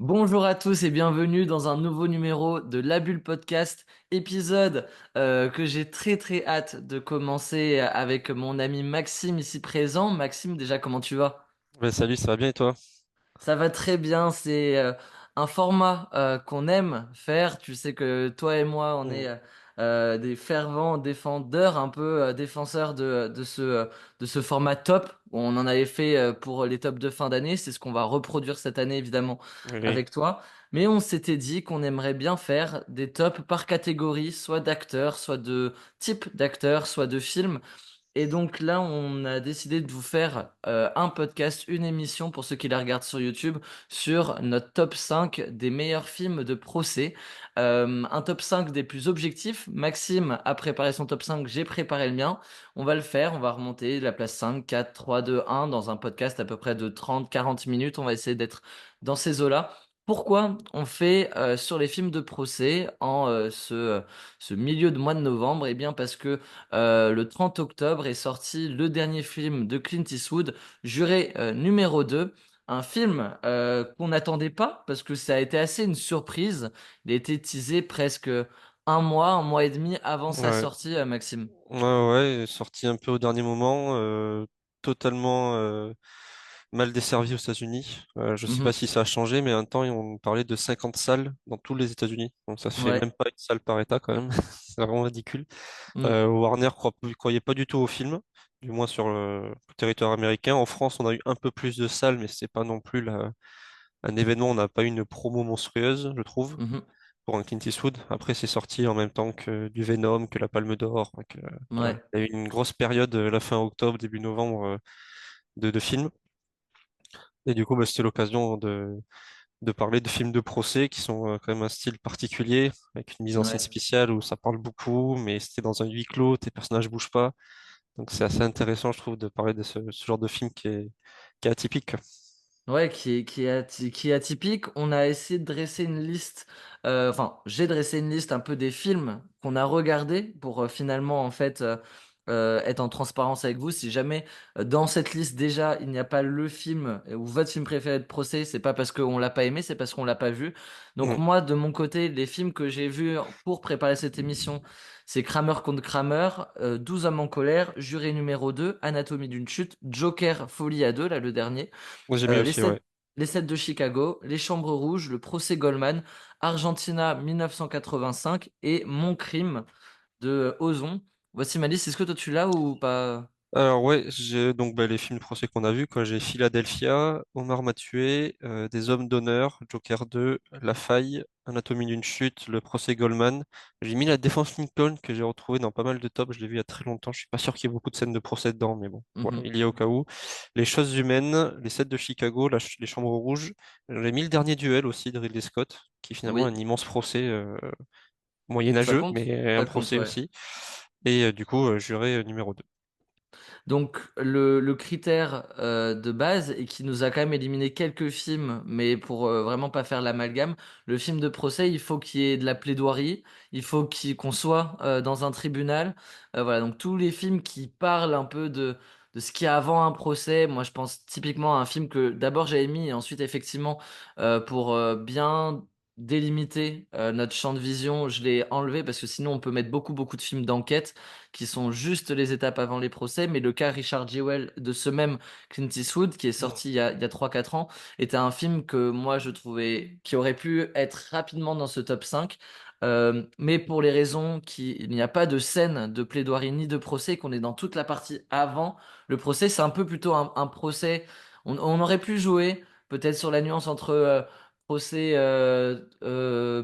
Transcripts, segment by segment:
Bonjour à tous et bienvenue dans un nouveau numéro de La Bulle Podcast, épisode que j'ai très hâte de commencer avec mon ami Maxime ici présent. Maxime, déjà comment tu vas? Ouais, salut, ça va bien et toi? Ça va très bien, c'est un format qu'on aime faire. Tu sais que toi et moi, on est Mm. des fervents défendeurs, un peu défenseurs de ce format top. On en avait fait pour les tops de fin d'année, c'est ce qu'on va reproduire cette année évidemment Oui. avec toi. Mais on s'était dit qu'on aimerait bien faire des tops par catégorie, soit d'acteurs, soit de type d'acteurs, soit de films. Et donc là, on a décidé de vous faire un podcast, une émission pour ceux qui la regardent sur YouTube, sur notre top 5 des meilleurs films de procès. Un top 5 des plus objectifs. Maxime a préparé son top 5, j'ai préparé le mien. On va le faire, on va remonter la place 5, 4, 3, 2, 1 dans un podcast à peu près de 30-40 minutes. On va essayer d'être dans ces eaux-là. Pourquoi on fait sur les films de procès en ce milieu de mois de novembre? Eh bien parce que le 30 octobre est sorti le dernier film de Clint Eastwood, Juré numéro 2. Un film qu'on n'attendait pas parce que ça a été assez une surprise. Il a été teasé presque un mois et demi avant sa Ouais. sortie, Maxime. Ouais, sorti un peu au dernier moment, totalement mal desservi aux États-Unis. Je sais pas Mhm. si ça a changé, mais un temps, on parlait de 50 salles dans tous les États-Unis. Donc ça fait Ouais. même pas une salle par État quand même. C'est vraiment ridicule. Mm. Warner croyait pas du tout au film, du moins sur le territoire américain. En France, on a eu un peu plus de salles, mais c'est pas non plus un événement. On n'a pas eu une promo monstrueuse, je trouve, Mhm. pour un Clint Eastwood. Après, c'est sorti en même temps que du Venom, que la Palme d'Or. Voilà. Ouais. Il y a eu une grosse période, la fin octobre, début novembre, de films. Et du coup, bah, c'était l'occasion de parler de films de procès qui sont quand même un style particulier, avec une mise en scène Ouais. spéciale où ça parle beaucoup, mais c'était dans un huis clos, tes personnages bougent pas. Donc c'est assez intéressant, je trouve, de parler de ce genre de film qui est atypique. Ouais, qui est atypique. On a essayé de dresser une liste, enfin, j'ai dressé une liste un peu des films qu'on a regardés pour finalement, en fait, être en transparence avec vous. Si jamais dans cette liste déjà, il n'y a pas le film ou votre film préféré de procès, c'est pas parce qu'on l'a pas aimé, c'est parce qu'on l'a pas vu. Donc Mm. moi, de mon côté, les films que j'ai vus pour préparer cette émission, c'est Kramer contre Kramer, 12 hommes en colère, Juré numéro 2, Anatomie d'une chute, Joker Folie à deux, là, le dernier. Moi j'ai mis Euh, les aussi, ouais. sept, les sept de Chicago, Les Chambres Rouges, Le procès Goldman, Argentina 1985 et Mon crime de Ozon. Voici ma liste, est-ce que toi tu l'as ou pas? Alors ouais, j'ai donc bah, les films de procès qu'on a vus, quoi. J'ai Philadelphia, Omar m'a tué, Des hommes d'honneur, Joker 2, La Faille, Anatomie d'une chute, Le procès Goldman. J'ai mis La défense Lincoln que j'ai retrouvé dans pas mal de tops. Je l'ai vu il y a très longtemps. Je suis pas sûr qu'il y ait beaucoup de scènes de procès dedans, mais bon, voilà, Mhm. il y a au cas où. Les choses humaines, Les sept de Chicago, Les chambres rouges. J'ai mis Le dernier duel aussi de Ridley Scott, qui est finalement un Oui, immense procès ça moyenâgeux, compte? mais un Ça compte, procès ouais. aussi. Et du coup, juré numéro 2. Donc le critère de base et qui nous a quand même éliminé quelques films, mais pour vraiment pas faire l'amalgame, le film de procès, il faut qu'il y ait de la plaidoirie, il faut qu'on soit dans un tribunal. Voilà, donc tous les films qui parlent un peu de ce qu'il y a avant un procès, moi je pense typiquement à un film que d'abord j'avais mis et ensuite effectivement pour bien délimiter notre champ de vision, je l'ai enlevé parce que sinon on peut mettre beaucoup de films d'enquête qui sont juste les étapes avant les procès, mais le cas Richard Jewell de ce même Clint Eastwood, qui est sorti il y a 3-4 ans, était un film que moi je trouvais qui aurait pu être rapidement dans ce top 5. Mais pour les raisons qu'il n'y a pas de scène de plaidoirie ni de procès, qu'on est dans toute la partie avant le procès, c'est un peu plutôt un procès. On aurait pu jouer peut-être sur la nuance entre procès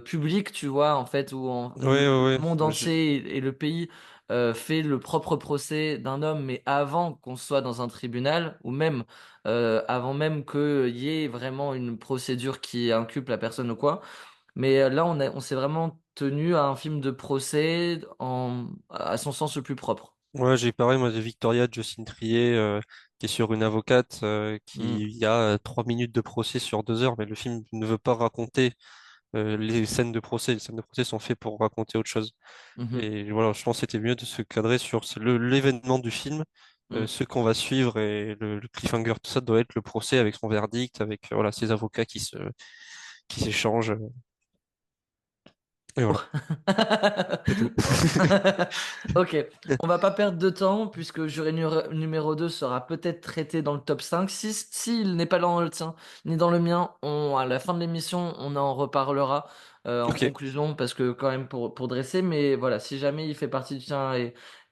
public, tu vois, en fait, où Ouais, le ouais, monde ouais. entier et le pays fait le propre procès d'un homme, mais avant qu'on soit dans un tribunal, ou même avant même qu'il y ait vraiment une procédure qui inculpe la personne ou quoi. Mais là, on s'est vraiment tenu à un film de procès à son sens le plus propre. Ouais, j'ai pareil, moi, de Victoria de Jocelyne Trier, qui est sur une avocate, Mm. qui il y a 3 minutes de procès sur 2 heures, mais le film ne veut pas raconter les scènes de procès. Les scènes de procès sont faites pour raconter autre chose. Mhm. Et voilà, je pense que c'était mieux de se cadrer sur l'événement du film, Mm. ce qu'on va suivre et le cliffhanger, tout ça doit être le procès avec son verdict, avec voilà, ses avocats qui s'échangent. Et voilà, c'est tout. Ok, on va pas perdre de temps puisque jury numéro 2 sera peut-être traité dans le top 5. Si, s'il n'est pas dans le tien ni dans le mien, à la fin de l'émission, on en reparlera en Ok. conclusion parce que quand même pour dresser. Mais voilà, si jamais il fait partie du tien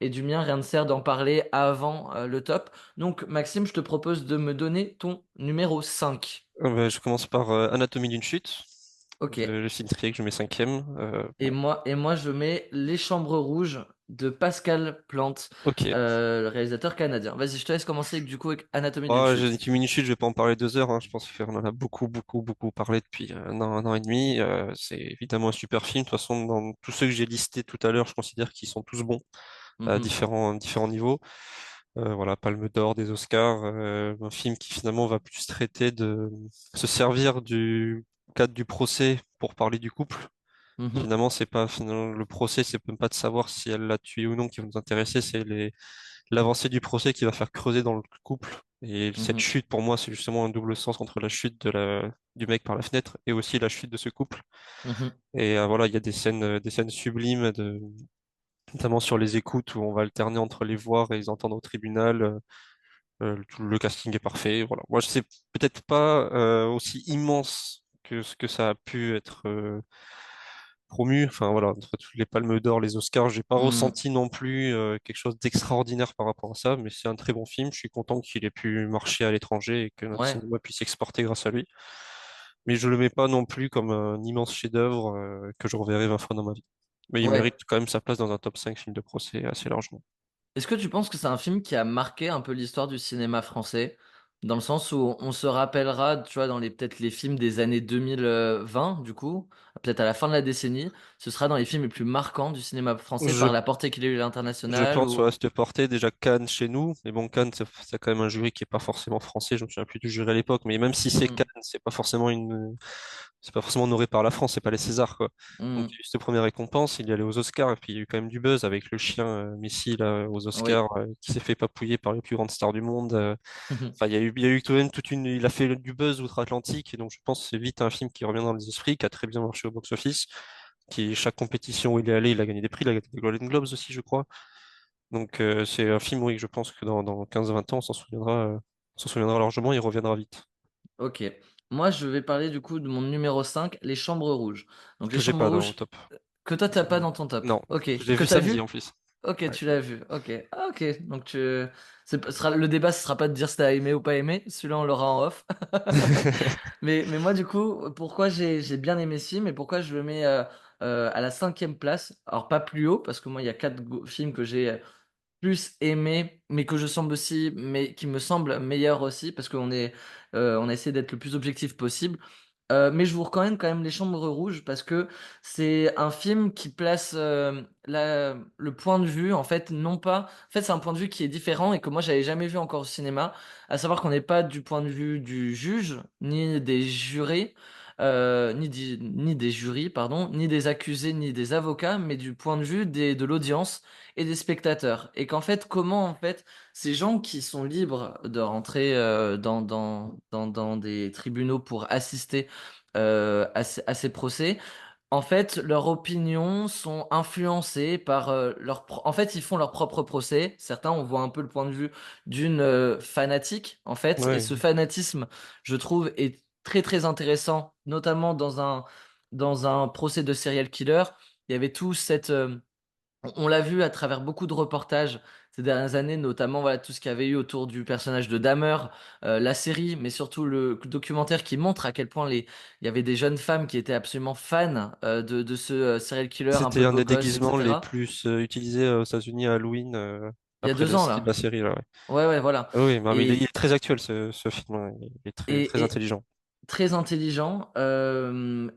et du mien, rien ne sert d'en parler avant le top. Donc Maxime, je te propose de me donner ton numéro 5. Je commence par Anatomie d'une chute, Ok. de Céline Trier, que je mets cinquième. Bon, Et moi, je mets Les Chambres Rouges de Pascal Plante, ok. le réalisateur canadien. Vas-y, je te laisse commencer du coup avec Anatomie d'une Oh, j'ai chute. dit une chute, je vais pas en parler 2 heures, hein. Je pense qu'on en a beaucoup, beaucoup, beaucoup parlé depuis un an et demi. C'est évidemment un super film. De toute façon, dans tous ceux que j'ai listés tout à l'heure, je considère qu'ils sont tous bons à Mhm, différents niveaux. Voilà, Palme d'Or, des Oscars, un film qui finalement va plus traiter de se servir du cadre du procès pour parler du couple. mhm, Finalement, c'est pas finalement, le procès, c'est même pas de savoir si elle l'a tué ou non qui va nous intéresser, c'est l'avancée du procès qui va faire creuser dans le couple. Et cette mhm, chute, pour moi, c'est justement un double sens entre la chute du mec par la fenêtre et aussi la chute de ce couple. mhm, Et voilà, il y a des scènes sublimes, notamment sur les écoutes où on va alterner entre les voir et les entendre au tribunal. Tout le casting est parfait. Voilà. Moi, je sais peut-être pas aussi immense que ce que ça a pu être promu. Enfin voilà, entre toutes les Palmes d'Or, les Oscars, j'ai pas mhm. ressenti non plus quelque chose d'extraordinaire par rapport à ça, mais c'est un très bon film. Je suis content qu'il ait pu marcher à l'étranger et que notre Ouais, cinéma puisse exporter grâce à lui. Mais je le mets pas non plus comme un immense chef-d'œuvre que je reverrai 20 fois dans ma vie. Mais il ouais. mérite quand même sa place dans un top 5 film de procès assez largement. Est-ce que tu penses que c'est un film qui a marqué un peu l'histoire du cinéma français, dans le sens où on se rappellera, tu vois, dans les peut-être les films des années 2020, du coup, peut-être à la fin de la décennie, ce sera dans les films les plus marquants du cinéma français Je par la portée qu'il a eu à Je l'international pense ou. à cette portée déjà Cannes chez nous, mais bon Cannes c'est quand même un jury qui est pas forcément français, je me souviens plus du jury à l'époque, mais même si c'est Hmm, Cannes, c'est pas forcément honoré par la France, c'est pas les Césars quoi. Donc il y hmm, a eu cette première récompense, il y allait aux Oscars et puis il y a eu quand même du buzz avec le chien Messi là aux oui. Oscars qui s'est fait papouiller par les plus grandes stars du monde. Enfin il y a eu tout de même il a fait du buzz outre-Atlantique et donc je pense que c'est vite un film qui revient dans les esprits, qui a très bien marché au box-office, qui chaque compétition où il est allé, il a gagné des prix, il a gagné des Golden Globes aussi je crois. Donc c'est un film, oui, je pense que dans 15-20 ans, on s'en souviendra largement, il reviendra vite. Ok. Moi, je vais parler du coup de mon numéro 5, Les Chambres Rouges. Donc, Les Que j'ai Chambres pas dans le Rouges, top. que toi, t'as pas dans ton top. Non, Ok. je l'ai Que vu t'as samedi en vu? plus. Ok, Ouais. tu l'as vu. Ok. Ah, ok. Donc, le débat, ce sera pas de dire si t'as aimé ou pas aimé. Celui-là, on l'aura en off. Mais moi, du coup, pourquoi j'ai bien aimé ce film et pourquoi je le mets à la cinquième place? Alors, pas plus haut, parce que moi, il y a quatre films que j'ai plus aimé, mais que je semble aussi, mais qui me semble meilleur aussi, parce on a essayé d'être le plus objectif possible. Mais je vous recommande quand même Les Chambres Rouges parce que c'est un film qui place le point de vue, en fait, non pas. En fait, c'est un point de vue qui est différent et que moi, j'avais jamais vu encore au cinéma. À savoir qu'on n'est pas du point de vue du juge, ni des jurés, ni des jurys, pardon, ni des accusés, ni des avocats, mais du point de vue de l'audience et des spectateurs. Et qu'en fait, comment, en fait, ces gens qui sont libres de rentrer dans des tribunaux pour assister à ces procès, en fait, leurs opinions sont influencées par En fait, ils font leur propre procès. Certains, on voit un peu le point de vue d'une fanatique, en fait. Et Ouais, ce fanatisme, je trouve, est très, très intéressant, notamment dans un procès de serial killer. Il y avait tout cette... on l'a vu à travers beaucoup de reportages ces dernières années, notamment voilà, tout ce qu'il y avait eu autour du personnage de Dahmer, la série, mais surtout le documentaire qui montre à quel point il y avait des jeunes femmes qui étaient absolument fans de ce serial killer un c'était peu un beau des gosse, déguisements les etc. plus utilisés aux États-Unis à Halloween Il y a après 2 ans la là. série là. Ouais. Ouais, ouais, voilà. Ah oui, mais il est Et, très actuel ce film, hein. Il est très très et intelligent. très intelligent.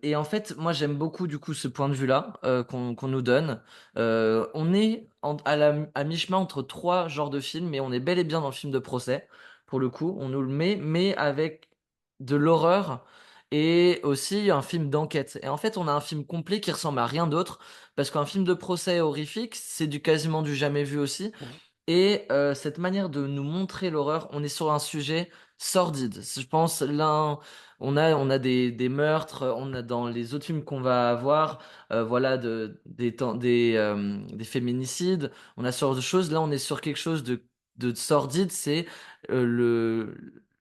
Et en fait, moi, j'aime beaucoup du coup ce point de vue-là qu'on nous donne. On est à mi-chemin entre trois genres de films, mais on est bel et bien dans le film de procès. Pour le coup, on nous le met, mais avec de l'horreur et aussi un film d'enquête. Et en fait, on a un film complet qui ressemble à rien d'autre, parce qu'un film de procès horrifique, c'est du quasiment du jamais vu aussi. Et cette manière de nous montrer l'horreur, on est sur un sujet sordide. Je pense là, on a des meurtres, on a dans les autres films qu'on va avoir, voilà, des féminicides, on a ce genre de choses. Là, on est sur quelque chose de sordide, c'est euh, le,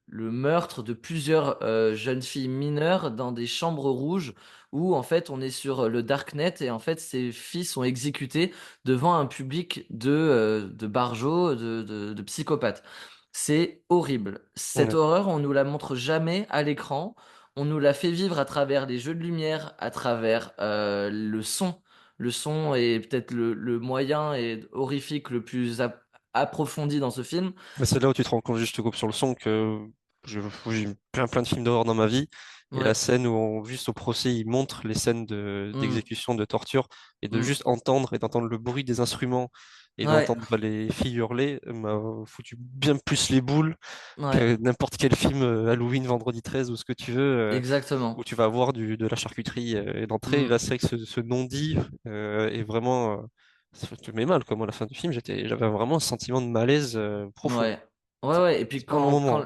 le meurtre de plusieurs jeunes filles mineures dans des chambres rouges où en fait on est sur le darknet et en fait ces filles sont exécutées devant un public de barjots, de psychopathes. C'est horrible. Cette Ouais. horreur, on nous la montre jamais à l'écran. On nous la fait vivre à travers les jeux de lumière, à travers le son. Le son est peut-être le moyen et horrifique le plus approfondi dans ce film. Mais c'est là où tu te rends compte, juste je te coupe sur le son, que j'ai eu plein de films d'horreur dans ma vie. Et la Ouais. scène où, juste au procès, ils montrent les scènes Mm. d'exécution, de torture, et de Mm. juste entendre, et d'entendre le bruit des instruments, et Ouais. d'entendre les filles hurler, m'a foutu bien plus les boules Ouais. que n'importe quel film Halloween, Vendredi 13 ou ce que tu veux, où Exactement. tu vas avoir de la charcuterie d'entrée. Et Mm. là, c'est vrai que ce non-dit est vraiment. Ça te met mal, quoi. Moi, à la fin du film, j'avais vraiment un sentiment de malaise profond. Ouais. Ouais, ouais. Et puis C'est pas un bon moment.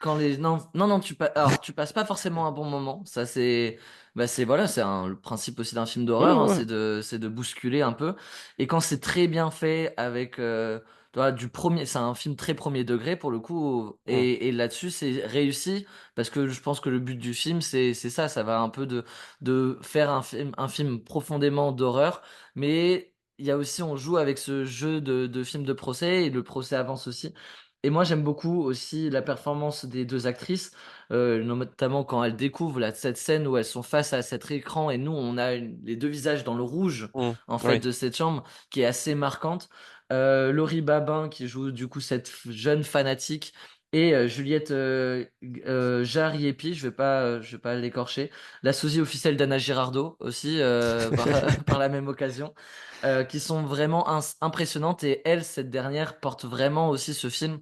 quand les. Non, non, non, alors, tu passes pas forcément un bon moment. Ça, c'est. Bah, c'est, voilà, le principe aussi d'un film Ouais, d'horreur, hein, ouais, ouais. c'est de bousculer un peu. Et quand c'est très bien fait avec. Tu vois, du premier. C'est un film très premier degré pour le coup. Hmm. Et là-dessus, c'est réussi. Parce que je pense que le but du film, c'est ça. Ça va un peu de faire un film profondément d'horreur. Mais il y a aussi, on joue avec ce jeu de film de procès et le procès avance aussi. Et moi, j'aime beaucoup aussi la performance des deux actrices, notamment quand elles découvrent cette scène où elles sont face à cet écran et nous, on a les deux visages dans le rouge, Hmm. en fait, Oui. de cette chambre, qui est assez marquante. Laurie Babin, qui joue du coup cette jeune fanatique, et Juliette Jariepi, je vais pas l'écorcher, la sosie officielle d'Anna Girardot aussi, par la même occasion, qui sont vraiment impressionnantes. Et elle, cette dernière, porte vraiment aussi ce film.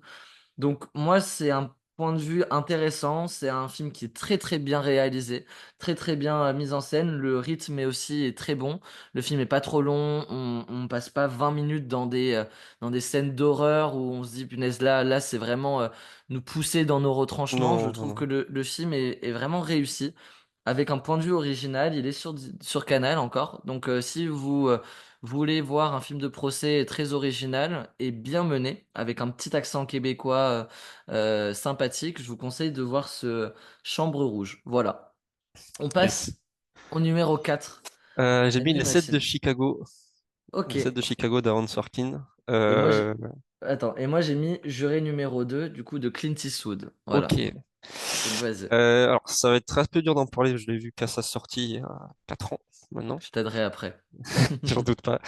Donc moi, c'est un point de vue intéressant. C'est un film qui est très très bien réalisé, très très bien mis en scène. Le rythme est aussi est très bon. Le film est pas trop long. On passe pas 20 minutes dans des scènes d'horreur où on se dit punaise là c'est vraiment nous pousser dans nos retranchements. Je Non, non, trouve que non. le film est vraiment réussi avec un point de vue original. Il est sur Canal encore. Donc si vous voulez voir un film de procès très original et bien mené, avec un petit accent québécois sympathique, je vous conseille de voir ce Chambre Rouge. Voilà. On Yes. passe au numéro 4. J'ai mis Vas-y, les 7 de Maxime. Chicago. Ok. Les 7 de Chicago d'Aaron Sorkin. Et moi, Euh, Attends, et moi j'ai mis Juré numéro 2 du coup, de Clint Eastwood. Voilà. ok. Donc vas-y, Alors, ça va être très peu dur d'en parler. Je l'ai vu qu'à sa sortie il y a 4 ans maintenant. je t'aiderai après. J'en doute pas.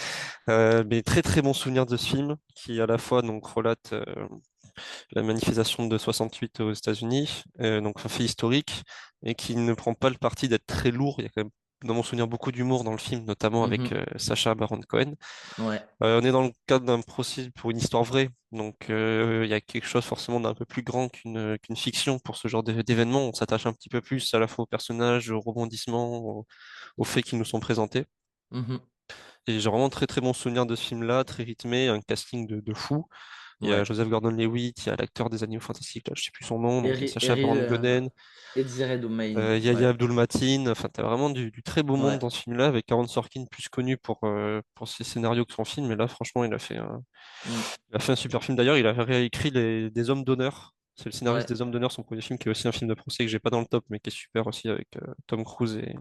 Mais très très bon souvenir de ce film qui à la fois donc relate la manifestation de 68 aux États-Unis, donc un fait historique, et qui ne prend pas le parti d'être très lourd. Il y a quand même, dans mon souvenir, beaucoup d'humour dans le film, notamment avec Mhm. Sacha Baron Cohen. Ouais. On est dans le cadre d'un procès pour une histoire vraie, donc il y a quelque chose forcément d'un peu plus grand qu'une fiction pour ce genre d'événement. On s'attache un petit peu plus à la fois aux personnages, aux rebondissements, aux faits qui nous sont présentés. Mhm. Et j'ai vraiment très très bon souvenir de ce film-là, très rythmé, un casting de fou. Il y a Ouais. Joseph Gordon-Levitt, il y a l'acteur des Animaux Fantastiques, là, je sais plus son nom, donc il y a Eri, Sacha Eri, Baron Cohen, Eddie Redmayne. Yahya Ouais. Abdul-Mateen, enfin t'as vraiment du très beau monde Ouais. dans ce film-là, avec Aaron Sorkin plus connu pour ses scénarios que son film, mais là franchement Mm. il a fait un super film. D'ailleurs, il a réécrit des Hommes d'honneur. C'est le scénariste Ouais. des Hommes d'honneur, son premier film, qui est aussi un film de procès que j'ai pas dans le top, mais qui est super aussi avec Tom Cruise et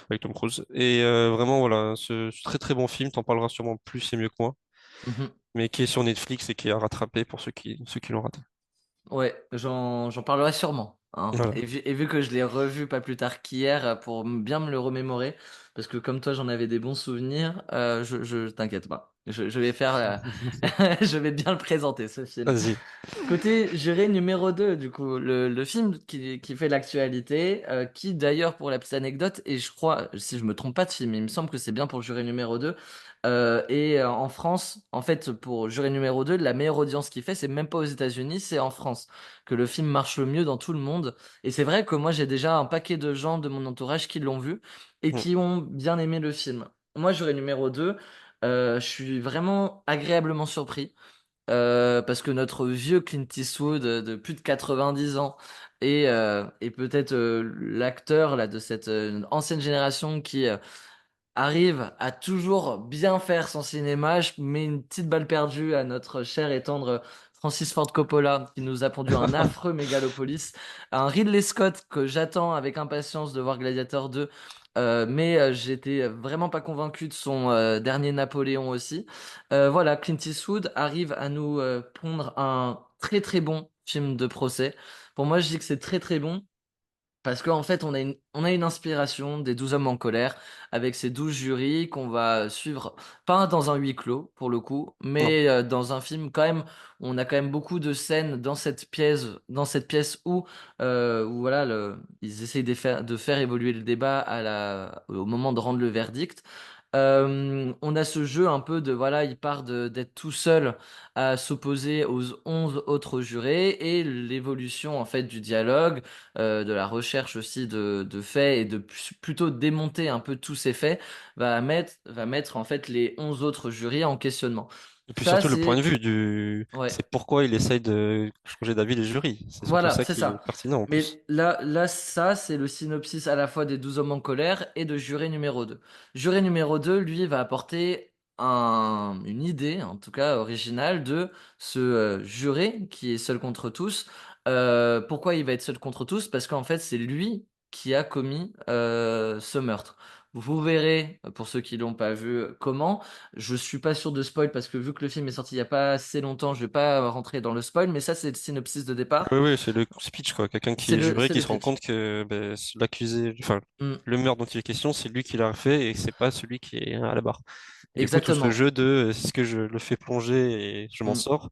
avec Tom Cruise. Et vraiment voilà, ce très très bon film, t'en parleras sûrement plus et mieux que moi, Mhm. mais qui est sur Netflix et qui est à rattraper pour ceux qui l'ont raté. Ouais, j'en parlerai sûrement, hein. Voilà. Et vu que je l'ai revu pas plus tard qu'hier pour bien me le remémorer, parce que comme toi j'en avais des bons souvenirs, je t'inquiète pas. Je vais faire, je vais bien le présenter ce film. Vas-y. Côté juré numéro 2 du coup, le film qui fait l'actualité, qui d'ailleurs, pour la petite anecdote, et je crois, si je me trompe pas de film, il me semble que c'est bien pour le juré numéro 2 en France, en fait, pour juré numéro 2 la meilleure audience qu'il fait, c'est même pas aux États-Unis, c'est en France, que le film marche le mieux dans tout le monde. Et c'est vrai que moi, j'ai déjà un paquet de gens de mon entourage qui l'ont vu et Mm. qui ont bien aimé le film. Moi, juré numéro 2 je suis vraiment agréablement surpris. parce que notre vieux Clint Eastwood de plus de 90 ans et peut-être l'acteur là de cette ancienne génération qui arrive à toujours bien faire son cinéma. Je mets une petite balle perdue à notre cher et tendre Francis Ford Coppola, qui nous a pondu un affreux Mégalopolis, un Ridley Scott que j'attends avec impatience de voir Gladiator 2. Mais j'étais vraiment pas convaincu de son dernier Napoléon aussi. Voilà, Clint Eastwood arrive à nous pondre un très très bon film de procès. Pour moi, je dis que c'est très très bon parce qu'en fait, on a une inspiration des 12 hommes en colère avec ces 12 jurys qu'on va suivre, pas dans un huis clos pour le coup, Non. mais dans un film quand même, on a quand même beaucoup de scènes dans cette pièce où voilà, ils essayent de faire évoluer le débat au moment de rendre le verdict. On a ce jeu un peu de, voilà, il part d'être tout seul à s'opposer aux 11 autres jurés et l'évolution en fait du dialogue de la recherche aussi de faits et de plutôt démonter un peu tous ces faits, va mettre en fait les 11 autres jurys en questionnement. Et puis Ça, surtout le point de c'est... vue du, Ouais. c'est pourquoi il essaye de changer d'avis les jurys. C'est surtout Voilà, ça c'est qui est ça. pertinent en plus. Mais ça, c'est le synopsis à la fois des 12 hommes en colère et de juré numéro 2. Juré numéro 2, lui, va apporter une idée, en tout cas originale, de ce juré qui est seul contre tous. Pourquoi il va être seul contre tous? Parce qu'en fait, c'est lui qui a commis ce meurtre. Vous verrez, pour ceux qui l'ont pas vu, comment. Je suis pas sûr de spoil parce que vu que le film est sorti il y a pas assez longtemps, je vais pas rentrer dans le spoil, mais ça, c'est le synopsis de départ. Oui, oui, c'est le speech, quoi. Quelqu'un qui est juré, C'est qui le se rend pitch. compte que ben, l'accusé, enfin, Mm, le meurtre dont il est question, c'est lui qui l'a fait et c'est pas celui qui est à la barre. Et du coup, tout ce exactement. jeu de est-ce que je le fais plonger et je m'en Mm, sors,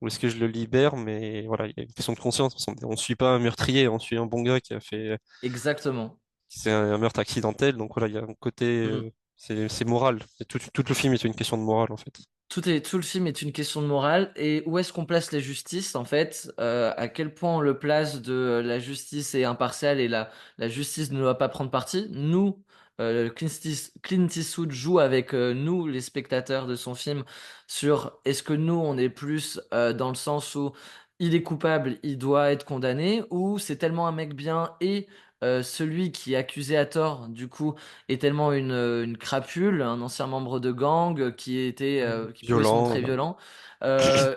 ou est-ce que je le libère, mais voilà, il y a une question de conscience. On ne suit pas un meurtrier, on suit un bon gars qui a fait, exactement. c'est un meurtre accidentel, donc voilà, il y a un côté, Mm. c'est moral. Et tout le film est une question de morale, en fait. Tout le film est une question de morale et où est-ce qu'on place la justice en fait, à quel point on le place de la justice est impartiale et la justice ne doit pas prendre parti. Nous, Clint Eastwood joue avec nous, les spectateurs de son film, sur est-ce que nous on est plus dans le sens où il est coupable, il doit être condamné, ou c'est tellement un mec bien et celui qui est accusé à tort, du coup est tellement une crapule, un ancien membre de gang qui pouvait se Violent, montrer violent.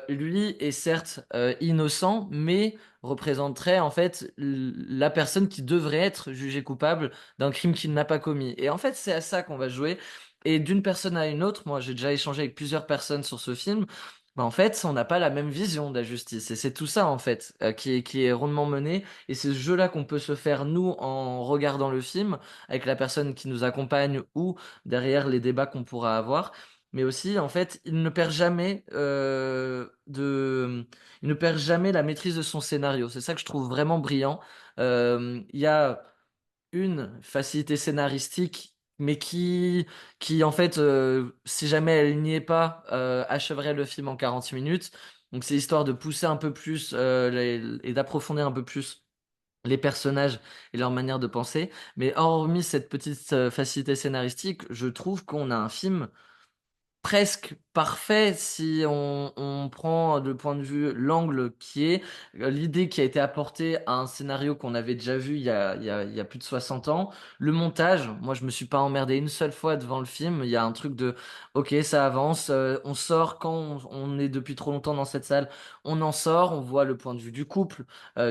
Lui est certes innocent, mais représenterait en fait la personne qui devrait être jugée coupable d'un crime qu'il n'a pas commis. Et en fait, c'est à ça qu'on va jouer. Et d'une personne à une autre, moi j'ai déjà échangé avec plusieurs personnes sur ce film. Bah, en fait, on n'a pas la même vision de la justice. Et c'est tout ça, en fait, qui est rondement mené. Et c'est ce jeu-là qu'on peut se faire, nous, en regardant le film, avec la personne qui nous accompagne ou derrière les débats qu'on pourra avoir. Mais aussi, en fait, il ne perd jamais la maîtrise de son scénario. C'est ça que je trouve vraiment brillant. Il y a une facilité scénaristique, mais qui en fait, si jamais elle n'y est pas, achèverait le film en 40 minutes. Donc c'est histoire de pousser un peu plus et d'approfondir un peu plus les personnages et leur manière de penser. Mais hormis cette petite facilité scénaristique, je trouve qu'on a un film presque parfait si on prend le point de vue, l'angle qui est l'idée qui a été apportée à un scénario qu'on avait déjà vu il y a plus de 60 ans. Le montage, moi je me suis pas emmerdé une seule fois devant le film. Il y a un truc de ok, ça avance, on sort quand on est depuis trop longtemps dans cette salle, on en sort, on voit le point de vue du couple,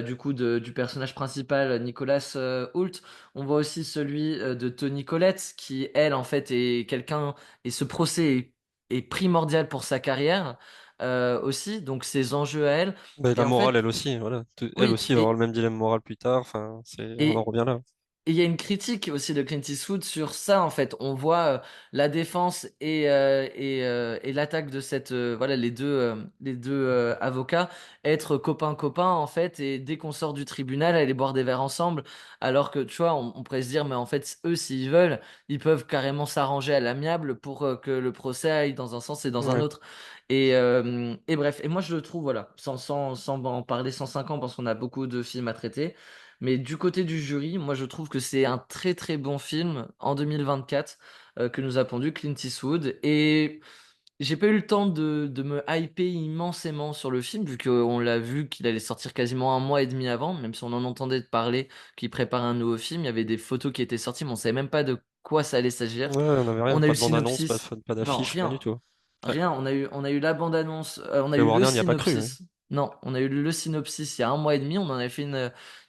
du coup du personnage principal Nicolas Hoult. On voit aussi celui de Toni Collette qui elle en fait est quelqu'un et ce procès est primordial pour sa carrière aussi, donc ses enjeux à elle. Ben, Et la en morale, fait, elle aussi, voilà. Elle oui, aussi va avoir le même dilemme moral plus tard. Enfin, on en et, revient là. et il y a une critique aussi de Clint Eastwood sur ça, en fait. On voit la défense et l'attaque de cette, voilà, les deux avocats être copains-copains, en fait, et dès qu'on sort du tribunal, aller boire des verres ensemble, alors que, tu vois, on pourrait se dire, mais en fait, eux, s'ils veulent, ils peuvent carrément s'arranger à l'amiable pour que le procès aille dans un sens et dans un Ouais. autre. Et bref, et moi, je le trouve, voilà, sans en parler 105 ans, parce qu'on a beaucoup de films à traiter. Mais du côté du jury, moi je trouve que c'est un très très bon film en 2024 que nous a pondu Clint Eastwood. Et J'ai pas eu le temps de me hyper immensément sur le film, vu qu'on l'a vu qu'il allait sortir quasiment un mois et demi avant, même si on en entendait parler qu'il prépare un nouveau film, il y avait des photos qui étaient sorties, mais on savait même pas de quoi ça allait s'agir. Ouais, on n'avait rien, On a eu pas le de bande-annonce, pas, synopsis. pas Non, d'affiche, rien du rien. tout. Ouais. Rien. On a eu la bande-annonce, on a Et eu le Warner n'y a pas cru, hein. synopsis. Non, on a eu le synopsis il y a un mois et demi. On en avait fait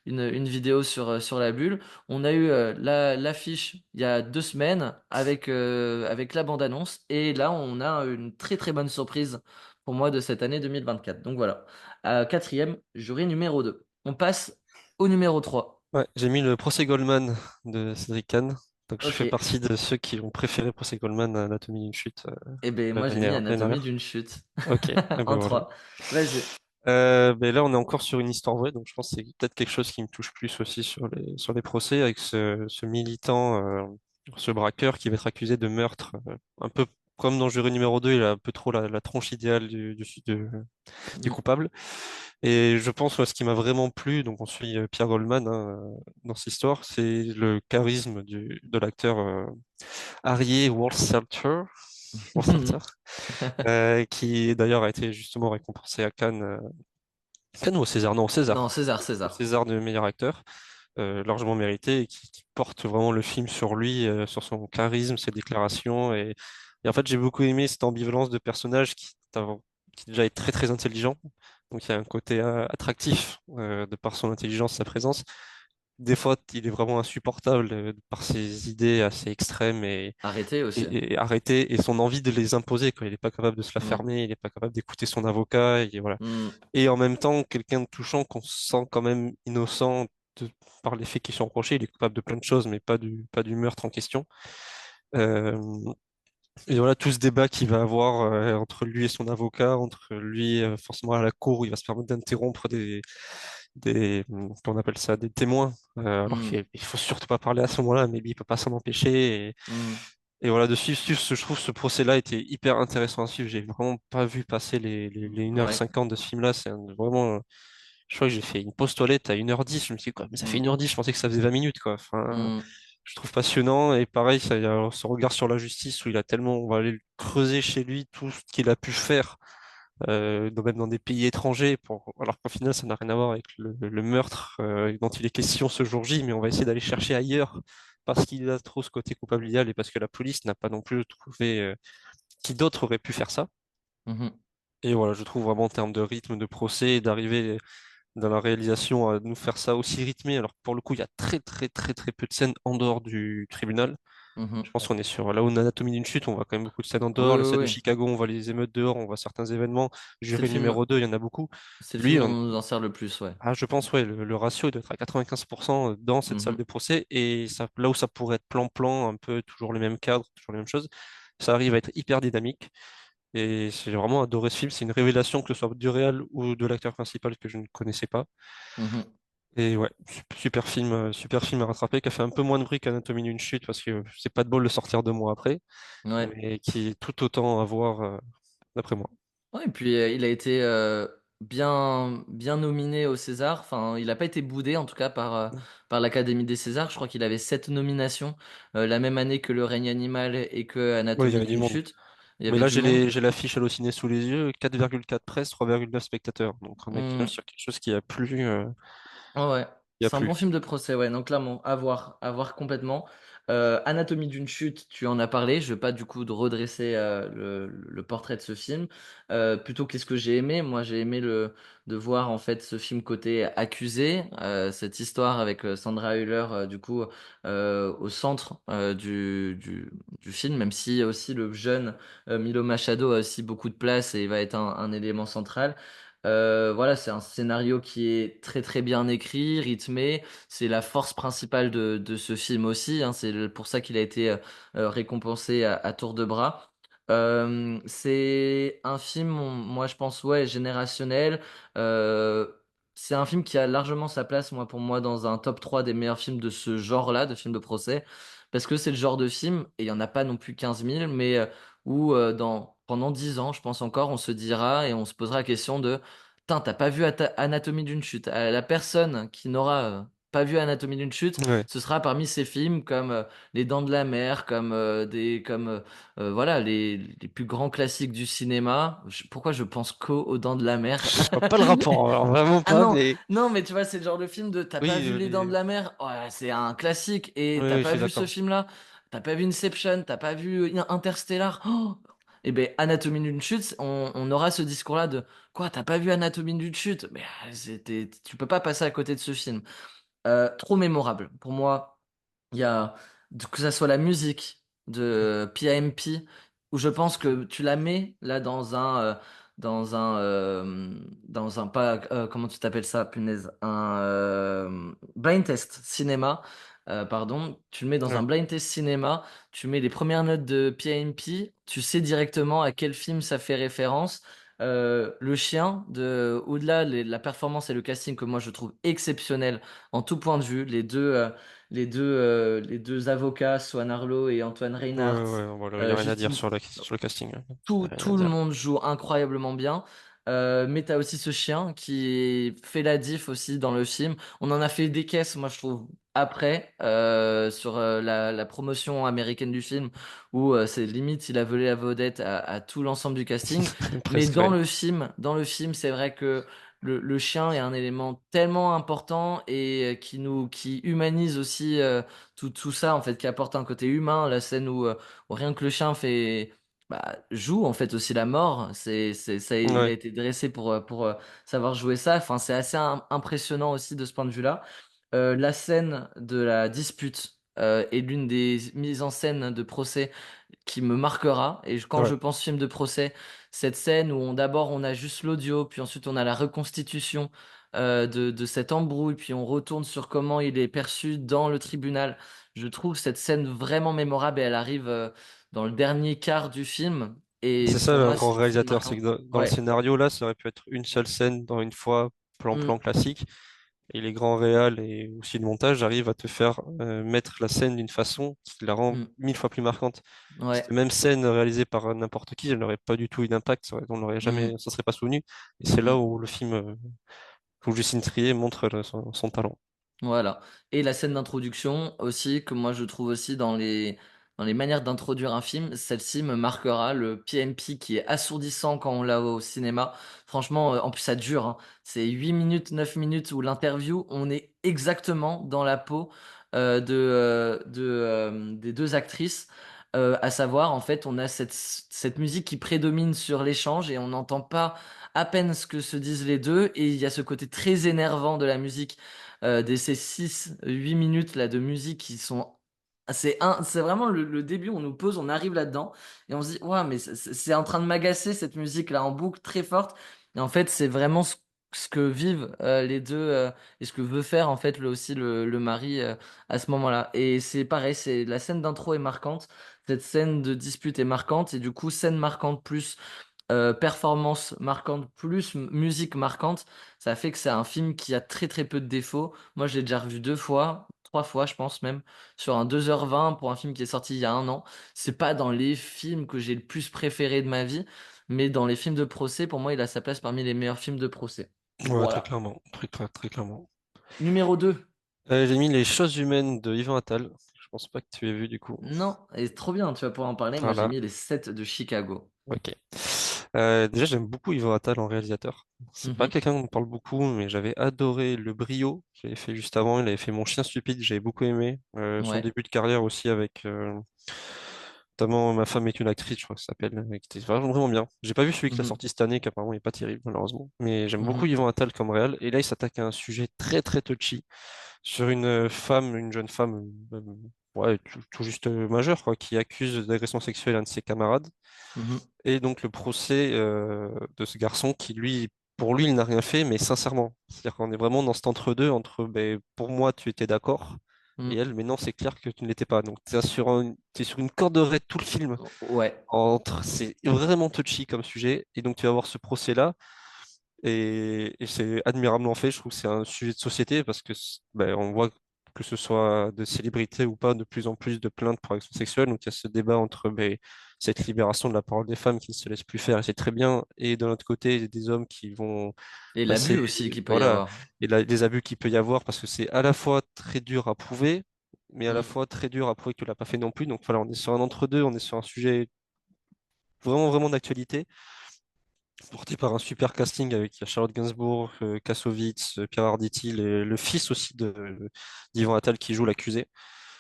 une vidéo sur la bulle. On a eu l'affiche il y a 2 semaines avec la bande-annonce. Et là, on a une très très bonne surprise pour moi de cette année 2024. Donc voilà. Quatrième, jury numéro 2. On passe au numéro 3. Ouais, j'ai mis le procès Goldman de Cédric Kahn. Donc je Ok. fais partie de ceux qui ont préféré procès Goldman à Anatomie d'une chute Eh ben moi j'ai mis l'année Anatomie dernière. d'une chute Ok, et ben en voilà. 3. Vas-y. Ben là, on est encore sur une histoire vraie, donc je pense que c'est peut-être quelque chose qui me touche plus aussi sur les procès avec ce militant, ce braqueur qui va être accusé de meurtre, un peu comme dans Jury numéro 2, il a un peu trop la tronche idéale du Mm. coupable. Et je pense, ouais, ce qui m'a vraiment plu, donc on suit Pierre Goldman hein, dans cette histoire, c'est le charisme de l'acteur Harry Walter, Walter, qui d'ailleurs a été justement récompensé à Cannes, Cannes ou au César? Non, au Non, César. César, Au César. César de meilleur acteur, largement mérité, et qui porte vraiment le film sur lui, sur son charisme, ses déclarations. Et en fait, j'ai beaucoup aimé cette ambivalence de personnage qui déjà est très très intelligent. Donc il y a un côté attractif de par son intelligence, sa présence. Des fois, il est vraiment insupportable par ses idées assez extrêmes Arrêtez aussi. et arrêtées et son envie de les imposer, quand il n'est pas capable de se la Mm. fermer, il n'est pas capable d'écouter son avocat. Et voilà. Mm. Et en même temps, quelqu'un de touchant qu'on sent quand même innocent par les faits qui sont reprochés. Il est coupable de plein de choses, mais pas du meurtre en question. Euh, et voilà, tout ce débat qu'il va avoir entre lui et son avocat, entre lui forcément à la cour où il va se permettre d'interrompre comment on appelle ça, des témoins, alors Mm. qu'il faut surtout pas parler à ce moment-là, mais lui, il peut pas s'en empêcher. Mm. Et voilà, je trouve ce procès-là était hyper intéressant à suivre. J'ai vraiment pas vu passer les Ouais. 1h50 de ce film-là. Vraiment, je crois que j'ai fait une pause toilette à 1h10. Je me suis dit, quoi, mais ça fait Mm. 1h10, je pensais que ça faisait 20 minutes, quoi. Enfin, Mm. je trouve passionnant. Et pareil, ça, il y a ce regard sur la justice où il a tellement, on va aller le creuser chez lui, tout ce qu'il a pu faire, même dans des pays étrangers, alors qu'au final, ça n'a rien à voir avec le meurtre dont il est question ce jour J, mais on va essayer d'aller chercher ailleurs parce qu'il a trop ce côté coupable idéal et parce que la police n'a pas non plus trouvé qui d'autre aurait pu faire ça. Mhm. Et voilà, je trouve vraiment en termes de rythme de procès, et d'arriver dans la réalisation à nous faire ça aussi rythmé. Alors pour le coup, il y a très très très très peu de scènes en dehors du tribunal. Je Mhm. pense qu'on est sur là où on a Anatomie d'une chute, on voit quand même beaucoup de scènes en Oui, dehors. Le oui, set de oui. Chicago, on voit les émeutes dehors, on voit certains événements. C'est le Jury film, numéro 2, il y en a beaucoup. c'est le film Lui, dont on nous en sert le plus, ouais. je pense, ouais, le ratio doit être à 95% dans cette salle Mhm. de procès. Et ça, là où ça pourrait être plan-plan, un peu toujours les mêmes cadres, toujours les mêmes choses, ça arrive à être hyper dynamique. Et j'ai vraiment adoré ce film. C'est une révélation, que ce soit du réal ou de l'acteur principal que je ne connaissais pas. Mhm. Et ouais, super film à rattraper, qui a fait un peu moins de bruit qu'Anatomie d'une chute parce que c'est pas de bol de sortir 2 mois après, Ouais. mais qui est tout autant à voir d'après moi. Ouais, et puis il a été bien nominé au César. Enfin, il n'a pas été boudé en tout cas par l'Académie des Césars. Je crois qu'il avait 7 nominations la même année que Le règne animal et que Ouais, il y Anatomie avait du d'une monde. chute. Il y Mais avait là, du monde. j'ai l'affiche Allociné sous les yeux, 4,4 presse, 3,9 spectateurs. Donc on est quand même Hmm. sur quelque chose qui a plu, Ouais, ouais. qui a C'est un bon plu. film de procès, ouais, donc clairement, à voir complètement. Anatomie d'une chute, tu en as parlé, je vais pas du coup de redresser le portrait de ce film. Plutôt qu'est-ce que j'ai aimé? Moi j'ai aimé de voir en fait ce film côté accusé, cette histoire avec Sandra Hüller du coup au centre du film, même si aussi le jeune Milo Machado a aussi beaucoup de place et va être un élément central. Voilà, c'est un scénario qui est très très bien écrit, rythmé. C'est la force principale de ce film aussi, hein. Pour ça qu'il a été récompensé à tour de bras. C'est un film, moi je pense, ouais, générationnel. Euh, c'est un film qui a largement sa place, moi, pour moi, dans un top 3 des meilleurs films de ce genre-là, de films de procès. Parce que c'est le genre de film, et il n'y en a pas non plus 15 000, mais où pendant 10 ans, je pense encore, on se dira et on se posera la question de, putain, t'as pas vu Anatomie d'une chute. La personne qui n'aura pas vu Anatomie d'une chute, Ouais. ce sera parmi ces films comme Les Dents de la Mer, comme voilà les plus grands classiques du cinéma. Pourquoi je pense qu'aux Dents de la Mer? Je vois pas le rapport, alors vraiment Ah pas, non, mais non, mais tu vois, c'est le genre de film de t'as pas oui, vu Les Dents de la Mer? Ouais, c'est un classique. oui, Et t'as oui, je pas suis vu ce d'accord. film-là? T'as pas vu Inception? T'as pas vu Interstellar? Oh, eh ben, Anatomie d'une chute, on aura ce discours-là de quoi? T'as pas vu Anatomie d'une chute? Mais tu peux pas passer à côté de ce film. Trop mémorable. Pour moi, il y a que ça soit la musique de PIMP, où je pense que tu la mets là dans un dans un pas comment tu t'appelles ça, punaise, un blind test cinéma. Pardon, tu le mets dans un Ouais, blind test cinéma, tu mets les premières notes de PIMP, tu sais directement à quel film ça fait référence. Le chien de au-delà la performance et le casting que moi je trouve exceptionnel en tout point de vue, les deux avocats, Swan Arlo et Antoine ouais, Reinhardt, ouais, voilà, il n'y a rien à dire Justine, sur le casting, hein. Y a rien à tout le dire. monde joue incroyablement bien. Mais t'as aussi ce chien qui fait la diff aussi dans le film. On en a fait des caisses, moi je trouve, après, sur la promotion américaine du film, où c'est limite, il a volé la vedette à tout l'ensemble du casting. Mais Presque, ouais. dans le film, c'est vrai que le chien est un élément tellement important et qui humanise aussi tout ça, en fait, qui apporte un côté humain. La scène où rien que le chien joue en fait aussi la mort. Il a Ouais, été dressé pour savoir jouer ça. Enfin, c'est assez impressionnant aussi de ce point de vue-là. La scène de la dispute est l'une des mises en scène de procès qui me marquera. Et quand ouais. je pense film de procès, cette scène où d'abord on a juste l'audio, puis ensuite on a la reconstitution de cette embrouille, puis on retourne sur comment il est perçu dans le tribunal. Je trouve cette scène vraiment mémorable et elle arrive dans le dernier quart du film. Et C'est ça pour le moi, grand c'est une réalisateur, c'est que marquante. dans le Ouais. scénario là, ça aurait pu être une seule scène dans une fois, plan Mm, classique. Et les grands réals et aussi le montage arrivent à te faire mettre la scène d'une façon qui la rend mm, 1000 fois plus marquante. Cette ouais. même scène réalisée par n'importe qui, elle n'aurait pas du tout eu d'impact, on l'aurait jamais, Mm, ça serait pas souvenu. Et c'est là mm. où le film, où Justine Trier montre son talent. Voilà. Et la scène d'introduction aussi, que moi je trouve aussi dans les manières d'introduire un film, celle-ci me marquera le PMP qui est assourdissant quand on l'a au cinéma. Franchement, en plus ça dure, hein. C'est 8 minutes, 9 minutes où l'interview, on est exactement dans la peau des deux actrices. À savoir, en fait, on a cette musique qui prédomine sur l'échange et on n'entend pas à peine ce que se disent les deux. Et il y a ce côté très énervant de la musique ces 6 8 minutes là de musique qui sont c'est vraiment le début, on nous pose, on arrive là-dedans et on se dit ouais mais c'est en train de m'agacer cette musique là en boucle très forte et en fait c'est vraiment ce que vivent les deux et ce que veut faire en fait aussi le mari à ce moment-là et c'est pareil, c'est la scène d'intro est marquante, cette scène de dispute est marquante et du coup scène marquante plus performance marquante plus musique marquante, ça fait que c'est un film qui a très très peu de défauts. Moi, je l'ai déjà revu 2 fois, 3 fois, je pense même, sur un 2h20 pour un film qui est sorti il y a un an. C'est pas dans les films que j'ai le plus préféré de ma vie, mais dans les films de procès, pour moi, il a sa place parmi les meilleurs films de procès. Ouais, très Voilà. clairement, très clairement. Numéro 2. J'ai mis Les choses humaines de Yvan Attal. Je pense pas que tu aies vu du coup. Non, et trop bien, tu vas pouvoir en parler. Moi, j'ai Voilà, mis les 7 de Chicago. ok. Déjà, j'aime beaucoup Yvan Attal en réalisateur. C'est pas Mhm, quelqu'un dont on parle beaucoup, mais j'avais adoré Le Brio, qu'il avait fait juste avant. Il avait fait Mon chien stupide, j'avais beaucoup aimé. Son ouais. début de carrière aussi avec notamment Ma femme est une actrice, je crois que ça s'appelle, qui était vraiment bien. J'ai pas vu celui qui a Mhm, sorti cette année, qui apparemment est pas terrible, malheureusement. Mais j'aime beaucoup mhm, Yvan Attal comme réal. Et là, il s'attaque à un sujet très touchy sur une femme, une jeune femme, ouais, tout juste majeure, quoi, qui accuse d'agression sexuelle un de ses camarades. mhm, Et donc le procès de ce garçon qui, lui, pour lui, il n'a rien fait, mais sincèrement. C'est-à-dire qu'on est vraiment dans cet entre-deux, entre, ben, pour moi, tu étais d'accord, et mhm. elle, mais non, c'est clair que tu ne l'étais pas. Donc t'es sur une corde raide tout le film. Ouais. C'est vraiment touchy comme sujet, et donc tu vas voir ce procès-là, et c'est admirablement fait. Je trouve que c'est un sujet de société parce que ben, on voit que ce soit de célébrités ou pas, de plus en plus de plaintes pour agression sexuelle. Donc il y a ce débat entre cette libération de la parole des femmes qui ne se laisse plus faire, et c'est très bien, et de l'autre côté, des hommes qui vont Et passer, l'abus aussi qu'il peut y voilà, avoir. et les abus qu'il peut y avoir, parce que c'est à la fois très dur à prouver, mais à la Mm. fois très dur à prouver que tu l'as pas fait non plus. Donc voilà, on est sur un entre-deux, on est sur un sujet vraiment, vraiment d'actualité, porté par un super casting avec Charlotte Gainsbourg, Kassovitz, Pierre Arditi, le fils aussi d'Yvan Attal qui joue l'accusé.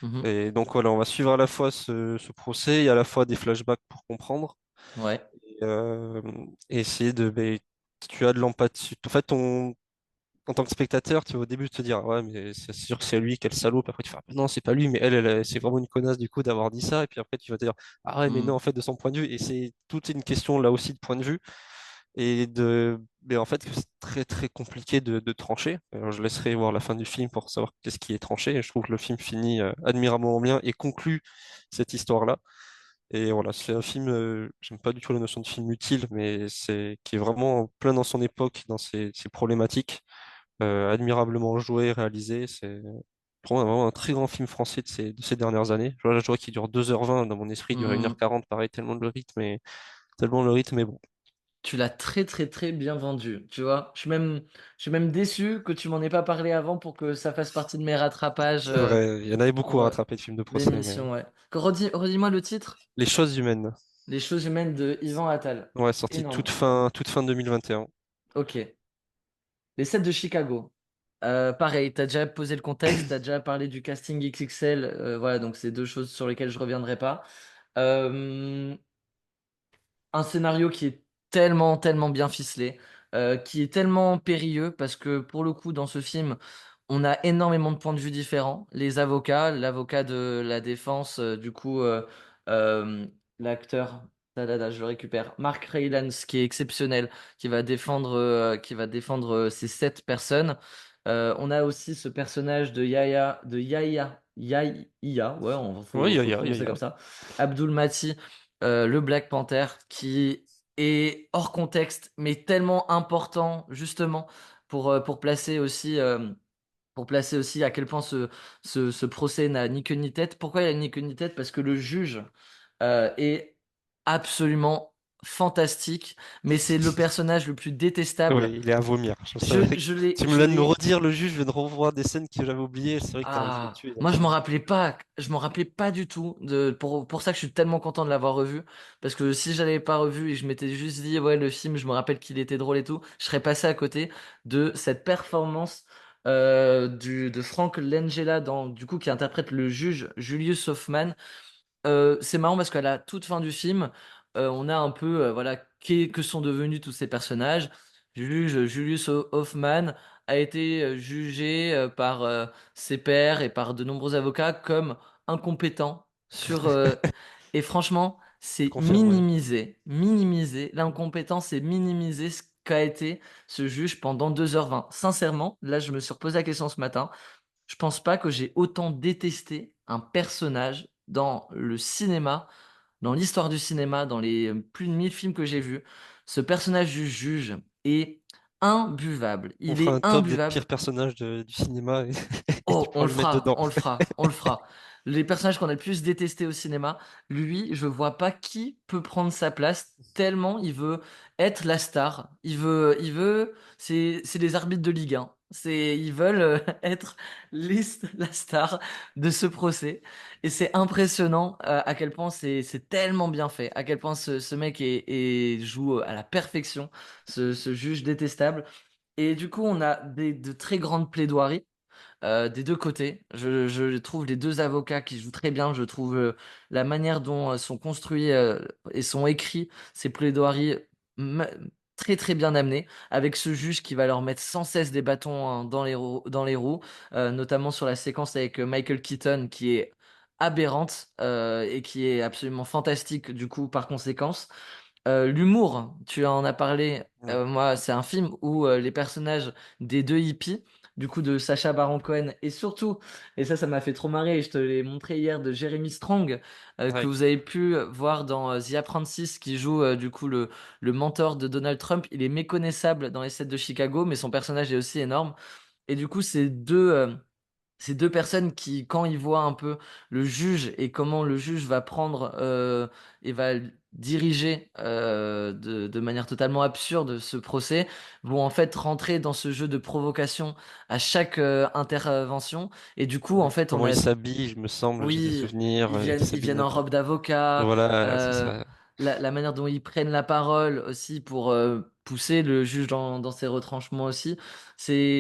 Mhm. Et donc voilà, on va suivre à la fois ce procès et à la fois des flashbacks pour comprendre Ouais. et et essayer tu as de l'empathie. En fait, en tant que spectateur, tu vas au début te dire, ouais, mais c'est sûr que c'est lui, quel salaud. Puis après, tu fais, ah, non, c'est pas lui, mais c'est vraiment une connasse du coup d'avoir dit ça. Et puis après, tu vas te dire, ah ouais, mais non, en Mm. fait, de son point de vue. Et c'est toute une question là aussi de point de vue. Mais en fait, c'est très très compliqué de trancher. Alors, je laisserai voir la fin du film pour savoir qu'est-ce qui est tranché. Et je trouve que le film finit admirablement bien et conclut cette histoire-là. Et voilà, c'est un film, j'aime pas du tout la notion de film utile, mais c'est qui est vraiment plein dans son époque, dans ses problématiques, admirablement joué, réalisé. C'est pour moi vraiment un très grand film français de ces dernières années. Là, je vois qu'il dure 2h20, dans mon esprit, il dure une heure Mm. quarante pareil, tellement le rythme est bon. Tu l'as très très très bien vendu, tu vois. Je suis même déçu que tu m'en aies pas parlé avant pour que ça fasse partie de mes rattrapages C'est vrai, il y en avait beaucoup pour à rattraper de films de procès, mais l'émission, ouais. Redis-moi le titre. Les choses humaines. Les choses humaines de Yvan Attal. Ouais, sorti Énorme. toute fin 2021. Ok. Les 7 de Chicago. Pareil, t'as déjà posé le contexte, t'as déjà parlé du casting XXL, voilà, donc c'est deux choses sur lesquelles je reviendrai pas. Euh, un scénario qui est tellement, tellement bien ficelé, qui est tellement périlleux, parce que pour le coup, dans ce film, on a énormément de points de vue différents. Les avocats, l'avocat de la défense, euh, l'acteur, tadada, je le récupère, Mark Rylance, qui est exceptionnel, qui va défendre ces 7 personnes. On a aussi ce personnage Yahya, ouais, Ouais, faut le il prononcer y comme a. ça, Abdul Mati, le Black Panther, qui est hors contexte, mais tellement important, justement, pour placer aussi. Pour placer aussi à quel point ce procès n'a ni queue ni tête. Pourquoi il a ni queue ni tête? Parce que le juge est absolument fantastique, mais c'est le personnage le plus détestable. Oui, il est à vomir. Je savais que tu me Je l'as de me l'ai. redire le juge, je viens de revoir des scènes que j'avais oubliées. C'est vrai que t'as envie de le Ah, tuer dans moi ce film. je m'en rappelais pas du tout pour ça que je suis tellement content de l'avoir revu parce que si je l'avais pas revu et je m'étais juste dit ouais le film je me rappelle qu'il était drôle et tout, je serais passé à côté de cette performance de Frank Langella du coup qui interprète le juge Julius Hoffman. C'est marrant parce qu'à la toute fin du film, on a un peu voilà que sont devenus tous ces personnages. Julius Hoffman a été jugé par ses pairs et par de nombreux avocats comme incompétent et franchement, Je c'est confirme, ouais. minimiser. L'incompétence est minimiser ce qu'a été ce juge pendant 2h20. Sincèrement, là, je me suis reposé la question ce matin. Je pense pas que j'ai autant détesté un personnage dans le cinéma, dans l'histoire du cinéma, dans les plus de 1000 films que j'ai vus. Ce personnage du juge est imbuvable. On Il fera un est top des pires imbuvable. personnages du cinéma et, et tu Oh, pourras le mettre dedans. on le fera. Les personnages qu'on a le plus détestés au cinéma, lui, je vois pas qui peut prendre sa place tellement il veut être la star. C'est les arbitres de Ligue 1. Ils veulent être la star de ce procès. Et c'est impressionnant à quel point c'est tellement bien fait, à quel point ce mec joue à la perfection, ce juge détestable. Et du coup, on a de très grandes plaidoiries des deux côtés. Je trouve les deux avocats qui jouent très bien. Je trouve la manière dont sont construits et sont écrits ces plaidoiries ma- très très bien amenées, avec ce juge qui va leur mettre sans cesse des bâtons hein, dans les roues, notamment sur la séquence avec Michael Keaton qui est aberrante et qui est absolument fantastique du coup par conséquence. L'humour, tu en as parlé. Mm. Moi, c'est un film où les personnages des deux hippies, du coup de Sacha Baron Cohen, et surtout, et ça m'a fait trop marrer, et je te l'ai montré hier, de Jeremy Strong, que Ouais. vous avez pu voir dans The Apprentice, qui joue du coup le mentor de Donald Trump. Il est méconnaissable dans les sets de Chicago, mais son personnage est aussi énorme. Et du coup, c'est deux personnes qui, quand ils voient un peu le juge et comment le juge va prendre et va diriger de manière totalement absurde ce procès, vont en fait rentrer dans ce jeu de provocation à chaque intervention. Et du coup, en Ouais. fait, on Comment il a s'habille, je me semble, j'ai des oui, souvenirs, qui ils s'habille viennent en n'importe. robe d'avocat, Voilà, c'est euh, ça. la manière dont ils prennent la parole aussi pour pousser le juge dans ses retranchements aussi.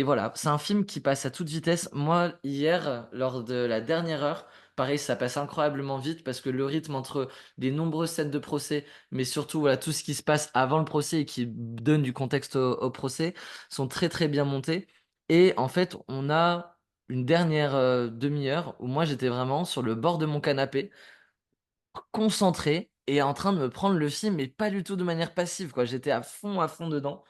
Voilà, c'est un film qui passe à toute vitesse. Moi, hier, lors de la dernière heure, pareil, ça passe incroyablement vite parce que le rythme entre les nombreuses scènes de procès, mais surtout voilà, tout ce qui se passe avant le procès et qui donne du contexte au procès, sont très très bien montés. Et en fait, on a une dernière demi-heure où moi j'étais vraiment sur le bord de mon canapé, concentré et en train de me prendre le film, mais pas du tout de manière passive, quoi. J'étais à fond dedans.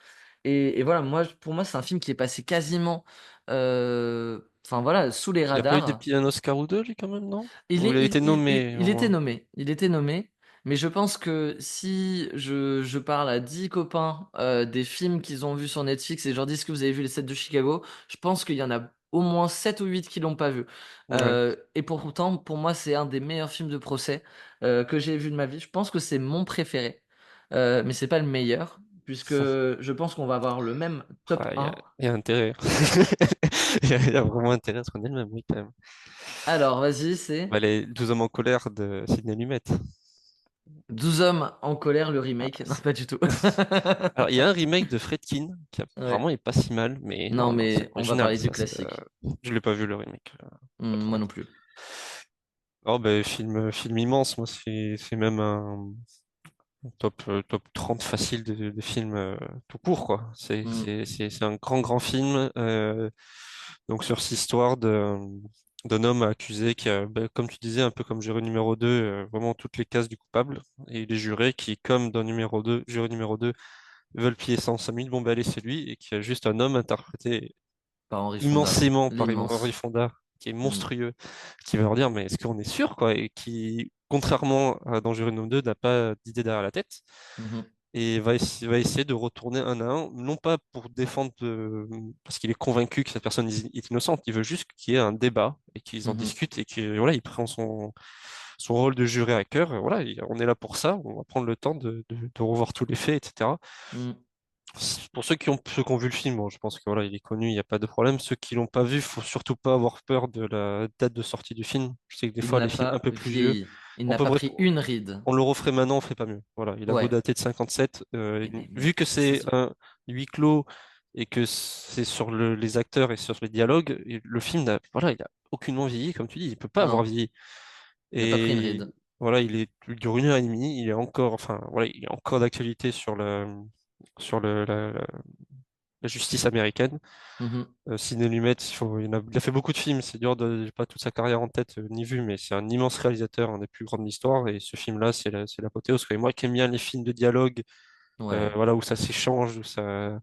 Et voilà, pour moi, c'est un film qui est passé quasiment, enfin voilà, sous les Il a pas eu radars. un Oscar ou deux, lui, quand même, non? Ou il a été nommé, au Il était moins. nommé, il était nommé, mais je pense que si je parle à 10 copains des films qu'ils ont vus sur Netflix et je leur dis est-ce que vous avez vu les 7 de Chicago, je pense qu'il y en a au moins 7 ou 8 qui l'ont pas vu. Ouais. Et pourtant, pour moi, c'est un des meilleurs films de procès que j'ai vu de ma vie. Je pense que c'est mon préféré, mais c'est pas le meilleur, puisque je pense qu'on va avoir le même top Ah, un. il y a intérêt. Il y a vraiment intérêt à ce qu'on ait le même, oui, quand même. Alors, vas-y, c'est Bah, les 12 hommes en colère de Sidney Lumet. 12 hommes en colère, le Ah, remake. Non, pas du tout. alors, il y a un remake de Fredkin qui apparemment Ouais. est pas si mal, mais Non, non, non, c'est mais on va original, parler du ça. classique. Je l'ai pas vu, le remake, pour être Moi non honnête. plus. Oh, ben, film immense, moi, c'est même un top 30 facile de films tout court, quoi. Hmm. C'est un grand film. Donc, sur cette histoire d'un homme accusé qui a, ben, comme tu disais, un peu comme jury numéro 2 vraiment toutes les cases du coupable. Et les jurés qui, comme dans jury numéro 2 veulent plier ça en 5 minutes, bon, ben, allez, c'est lui. Et qui a juste un homme interprété Par Henri Fonda. immensément par Henri L'immense. Fonda, qui est Hmm. monstrueux, qui va leur dire, mais est-ce qu'on est sûr, quoi? Et qui, contrairement à dans Jury numéro 2 n'a pas d'idée derrière la tête Mhm. et va essayer de retourner un à un, non pas pour défendre, parce qu'il est convaincu que cette personne est innocente, il veut juste qu'il y ait un débat et qu'ils en Mhm. discutent et que voilà, il prend son rôle de juré à cœur. Et voilà, on est là pour ça, on va prendre le temps de revoir tous les faits, etc. Hmm. Pour ceux qui ont vu le film, bon, je pense que voilà, il est connu, il n'y a pas de problème. Ceux qui l'ont pas vu, faut surtout pas avoir peur de la date de sortie du film. Je sais que des Il fois, les n'a films un pas peu plus vieux, vieilli. Il on n'a peut, pas pris une ride. on le referait maintenant, on ferait pas mieux. Voilà, il a beau Ouais. dater de 57, Mais vu que mec, c'est un huis clos et que c'est sur les acteurs et sur les dialogues, et le film voilà, il a aucunement vieilli, comme tu dis, il peut pas avoir non, vieilli. il n'a pas pris une Et ride. voilà, il dure 1 heure et demie, il est encore, enfin, voilà, il est encore d'actualité sur la justice américaine. Mhm. Sidney Lumet, il a fait beaucoup de films, c'est dur de, j'ai pas toute sa carrière en tête ni vu, mais c'est un immense réalisateur, un des plus grands de l'histoire, et ce film-là, c'est l'apothéose, quoi. Et moi qui aime bien les films de dialogue, Ouais. voilà, où ça s'échange, où ça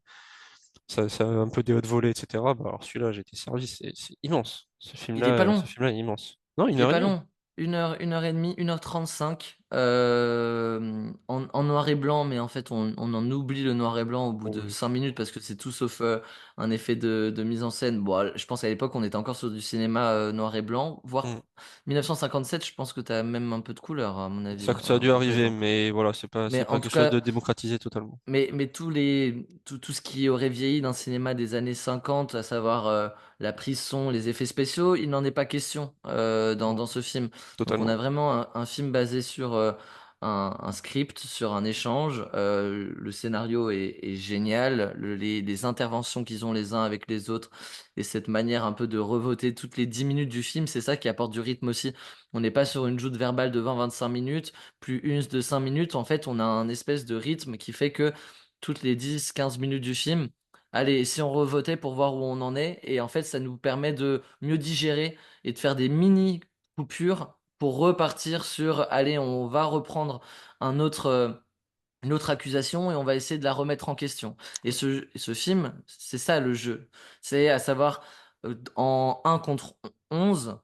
a un peu des hautes volées, etc. Bah, alors celui-là, j'ai été servi, c'est immense. Il est pas Ce long. film-là est immense. Non, une Il est heure et pas demie. long. Une heure et demie, 1h35 en noir et blanc, mais en fait on en oublie le noir et blanc au bout Oh, de oui. 5 minutes parce que c'est tout sauf un effet de mise en scène. Bon, je pense qu'à l'époque on était encore sur du cinéma noir et blanc, voire Mm. 1957, je pense que t'as même un peu de couleur à mon avis, Ça a dû entre les arriver, temps. mais voilà, Mais c'est pas en tout quelque chose de cas, démocratisé totalement. mais tout ce qui aurait vieilli d'un cinéma des années 50, à savoir la prise son, les effets spéciaux, il n'en est pas question Non, dans ce film. Donc on a totalement. vraiment un film basé sur un script, sur un échange. Le scénario est génial, les interventions qu'ils ont les uns avec les autres, et cette manière un peu de revoter toutes les 10 minutes du film, c'est ça qui apporte du rythme aussi. On n'est pas sur une joute verbale de 20-25 minutes plus une de 5 minutes, en fait, on a un espèce de rythme qui fait que toutes les 10-15 minutes du film, allez, si on revotait pour voir où on en est, et en fait, ça nous permet de mieux digérer et de faire des mini coupures pour repartir sur, allez, on va reprendre un autre, une autre accusation et on va essayer de la remettre en question. Et ce film, c'est ça le jeu. C'est à savoir, en un contre 11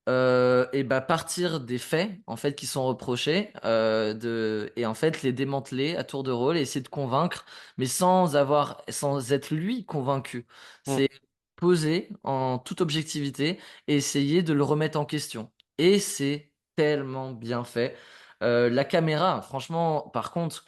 et bah partir des faits en fait qui sont reprochés et en fait les démanteler à tour de rôle et essayer de convaincre mais sans être lui convaincu. Mm. poser en toute objectivité et essayer de le remettre en question. Et c'est tellement bien fait. La caméra, franchement, par contre,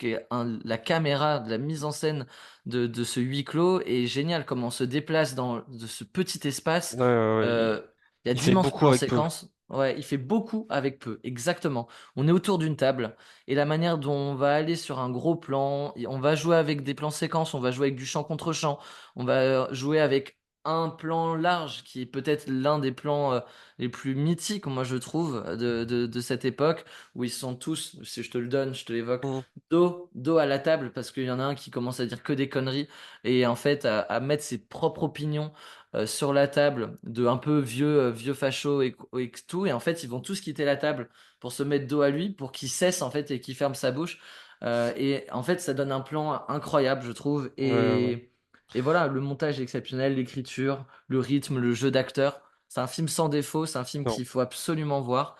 la caméra, de la mise en scène de ce huis clos est géniale. Comment on se déplace dans de ce petit espace. Ouais, ouais, ouais, Euh, il y a il fait d'immenses beaucoup plans avec peu. séquences. Ouais, il fait beaucoup avec peu, exactement. On est autour d'une table et la manière dont on va aller sur un gros plan, on va jouer avec des plans séquences, on va jouer avec du champ contre champ, on va jouer avec un plan large qui est peut-être l'un des plans les plus mythiques, moi je trouve, de cette époque, où ils sont tous, si je te le donne, je te l'évoque, Mm. dos à la table, parce qu'il y en a un qui commence à dire que des conneries, et en fait à mettre ses propres opinions sur la table, de un peu vieux facho et tout, et en fait ils vont tous quitter la table pour se mettre dos à lui, pour qu'il cesse en fait et qu'il ferme sa bouche. Et en fait, ça donne un plan incroyable, je trouve. Ouais, ouais, ouais. Et voilà, le montage est exceptionnel, l'écriture, le rythme, le jeu d'acteur. C'est un film sans défaut, c'est un film Non. qu'il faut absolument voir.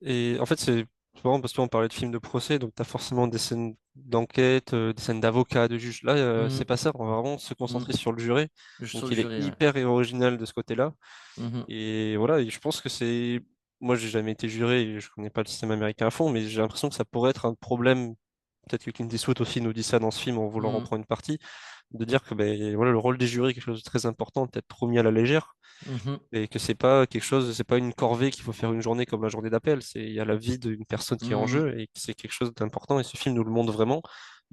Et en fait, c'est marrant parce qu'on parlait de films de procès, donc tu as forcément des scènes d'enquête, des scènes d'avocat, de juge. Là, c'est Mhm, pas ça, on va vraiment se concentrer mhm. sur le juré. Sur Donc le il est jury, ouais. hyper original de ce côté-là. Mhm, Et voilà, et je pense que c'est. Moi, j'ai jamais été juré, et je connais pas le système américain à fond, mais j'ai l'impression que ça pourrait être un problème. Peut-être que Clint Eastwood aussi nous dit ça dans ce film en voulant mhm, reprendre une partie, de dire que ben, voilà, le rôle des jurés est quelque chose de très important, peut-être trop mis à la légère. mhm, Et que c'est pas quelque chose, c'est pas une corvée qu'il faut faire une journée comme la journée d'appel. Il y a la vie d'une personne qui est en mhm. jeu et que c'est quelque chose d'important. Et ce film nous le montre vraiment.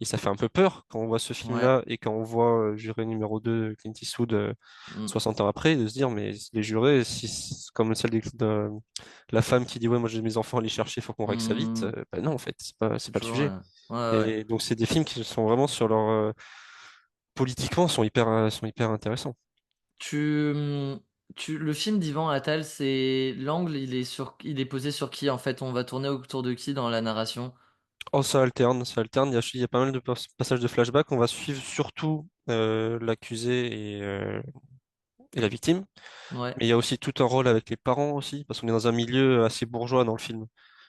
Et ça fait un peu peur quand on voit ce Ouais. film-là et quand on voit Juré numéro 2 Clint Eastwood, Mhm, 60 ans après, de se dire, mais les jurés, si, comme celle de la femme qui dit, ouais, moi j'ai mes enfants à aller chercher, il faut qu'on règle ça vite. mhm. Ben non, en fait, c'est pas le Toujours, sujet. ouais. Ouais, ouais. Et donc, c'est des films qui sont vraiment sur leur, politiquement, sont hyper intéressants. Tu, le film d'Ivan Attal, c'est l'angle, il est posé sur qui en fait? On va tourner autour de qui dans la narration? Oh, ça alterne, ça alterne. Il y a pas mal de passages de flashback. On va suivre surtout l'accusé et la victime. Ouais. Mais il y a aussi tout un rôle avec les parents aussi, parce qu'on est dans un milieu assez bourgeois dans le film.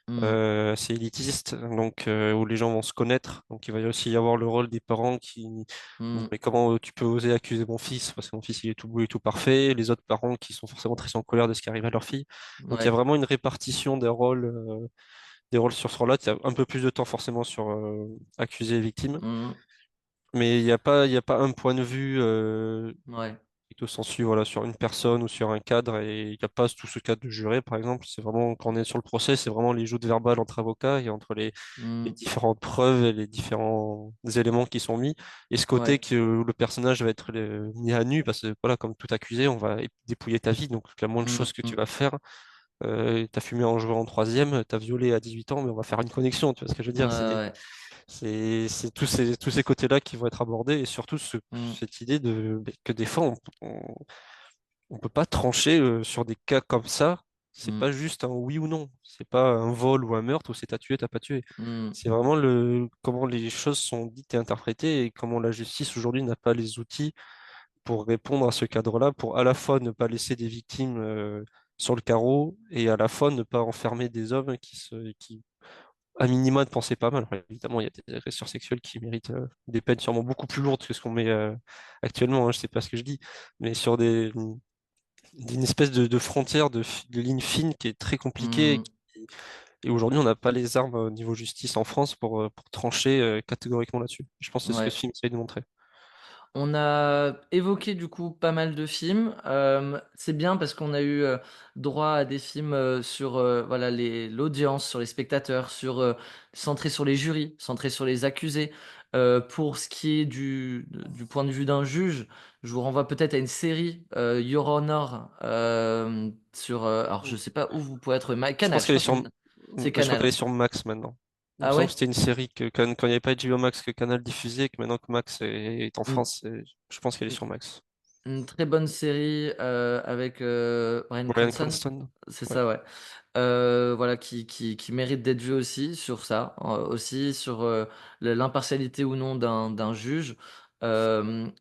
Mhm, C'est élitiste, donc où les gens vont se connaître. Donc il va y aussi y avoir le rôle des parents qui disent, mhm. mais comment tu peux oser accuser mon fils? Parce que mon fils il est tout beau et tout parfait. Les autres parents qui sont forcément très en colère de ce qui arrive à leur fille. Donc il y a Ouais. vraiment une répartition des rôles sur ce rôle-là. Il y a un peu plus de temps forcément sur accusé et victime. Mhm, Mais il y a pas un point de vue ouais. au sensu voilà, sur une personne ou sur un cadre. Et il n'y a pas tout ce cadre de juré, par exemple. C'est vraiment, quand on est sur le procès, c'est vraiment les joutes verbales entre avocats et entre les Mhm, différentes preuves et les différents éléments qui sont mis. Et ce côté ouais. que le personnage va être mis à nu, parce que voilà, comme tout accusé, on va dépouiller ta vie. Donc la moindre Mhm, chose que tu mhm. vas faire, t'as fumé en jouant en troisième, t'as violé à 18 ans, mais on va faire une connexion, tu vois ce que je veux Ouais, dire? ouais. C'est tous ces côtés-là qui vont être abordés et surtout Mhm, cette idée que des fois on peut pas trancher sur des cas comme ça. C'est mhm, pas juste un oui ou non. C'est pas un vol ou un meurtre où c'est t'as tué, t'as pas tué. mhm. C'est vraiment comment les choses sont dites et interprétées et comment la justice aujourd'hui n'a pas les outils pour répondre à ce cadre-là, pour à la fois ne pas laisser des victimes sur le carreau et à la fois ne pas enfermer des hommes qui à minima, de penser pas mal. Alors, évidemment, il y a des agresseurs sexuels qui méritent des peines sûrement beaucoup plus lourdes que ce qu'on met actuellement, hein, je sais pas ce que je dis, mais sur une espèce de frontière, de ligne fine qui est très compliquée. Mhm. Et aujourd'hui, on n'a pas les armes au niveau justice en France pour trancher catégoriquement là-dessus. Je pense que c'est ce que ce Ouais. film essaye de montrer. On a évoqué du coup pas mal de films. C'est bien parce qu'on a eu droit à des films sur voilà l'audience, sur les spectateurs, centrés sur les jurys, centrés sur les accusés. Pour ce qui est du point de vue d'un juge, je vous renvoie peut-être à une série Your Honor alors je sais pas où vous pouvez être Je Canal, pense je qu'elle est crois que sur, c'est je crois qu'elle est Canal. sur Max maintenant. Il me Ah semble que ouais? c'était une série que quand il n'y avait pas HBO Max que Canal diffusait, que maintenant que Max est en Une, France, je pense qu'elle est sur Max. une très bonne série avec Bryan Bryan Cranston. Cranston. C'est Ouais. ça, ouais. Voilà, qui mérite d'être vu aussi sur ça, aussi sur l'impartialité ou non d'un juge.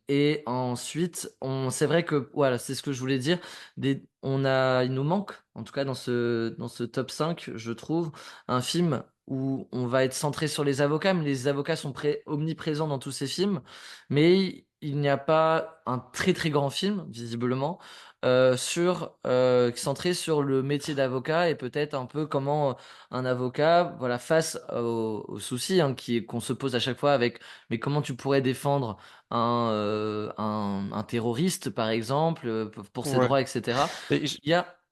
Et ensuite, c'est vrai que, voilà, c'est ce que je voulais dire. Il nous manque, en tout cas dans ce top 5 je trouve, un film où on va être centré sur les avocats, mais les avocats sont omniprésents dans tous ces films. Mais il n'y a pas un très très grand film, visiblement, centré sur le métier d'avocat et peut-être un peu comment un avocat, voilà, face au souci hein, qu'on se pose à chaque fois avec, mais comment tu pourrais défendre un terroriste, par exemple, pour ses Ouais. droits, etc. Et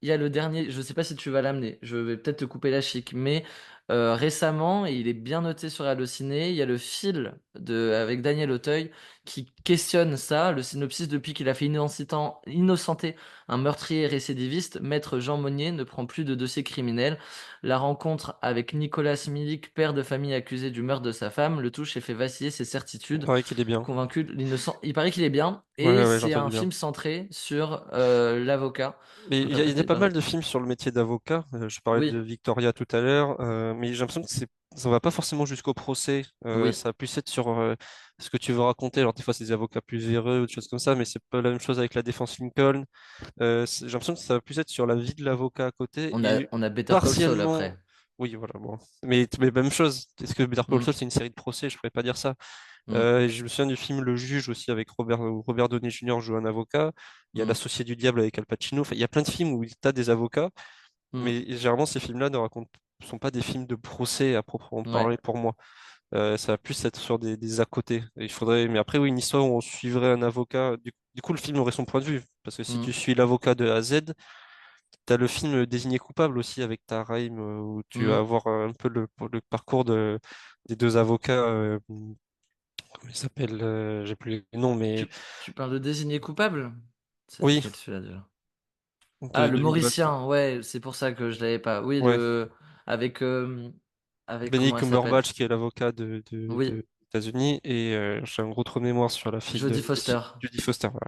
Il y a le dernier, je sais pas si tu vas l'amener, je vais peut-être te couper la chic, mais récemment, et il est bien noté sur Allociné, il y a le fil avec Daniel Auteuil qui questionne ça, le synopsis depuis qu'il a fait innocenter un meurtrier récidiviste, Maître Jean Monnier ne prend plus de dossier criminel. La rencontre avec Nicolas Milik, père de famille accusé du meurtre de sa femme, le touche et fait vaciller ses il certitudes, paraît qu'il est bien. convaincu de l'innocent. Il paraît qu'il est bien, Ouais, et ouais, j'ai c'est entendu un bien. film centré sur l'avocat, Mais il y a interprété pas par... mal de films sur le métier d'avocat. Je parlais Oui, de Victoria tout à l'heure, mais j'ai l'impression que ça va pas forcément jusqu'au procès. oui, Ça va plus être sur ce que tu veux raconter. Alors des fois c'est des avocats plus véreux ou des choses comme ça, mais c'est pas la même chose avec la défense Lincoln. J'ai l'impression que ça va plus être sur la vie de l'avocat à côté et on a Better Call Saul partiellement. après. Oui, voilà, bon. Mais même chose. Est-ce que Better Call Mm, Saul c'est une série de procès? Je pourrais pas dire ça. mm, Je me souviens du film Le Juge aussi avec où Robert Downey Jr. joue un avocat. Il y a mm, L'Associé du Diable avec Al Pacino. Enfin, il y a plein de films où tu as des avocats, mm. mais généralement ces films-là ne racontent sont pas des films de procès à proprement Ouais. parler pour moi. Ça va plus être sur des à côté. Et il faudrait, mais après oui, une histoire où on suivrait un avocat. Du coup, le film aurait son point de vue, parce que si tu Mm, suis l'avocat de A à Z, t'as le film Désigné coupable aussi avec Tahar Rahim, où tu vas mm. avoir un peu le parcours des deux avocats. Comment il s'appelle? J'ai plus les noms, mais Tu parles de désigné coupable? C'est oui, lequel celui-là déjà? Ah, le de Nicolas. Mauricien, ouais, c'est pour ça que je l'avais pas. Oui, Ouais, avec, avec comment Benedict elle s'appelle? Cumberbatch qui est l'avocat Oui, de États-Unis et j'ai un gros trou de mémoire sur la fille Jodie de Foster. Judy Foster. Voilà.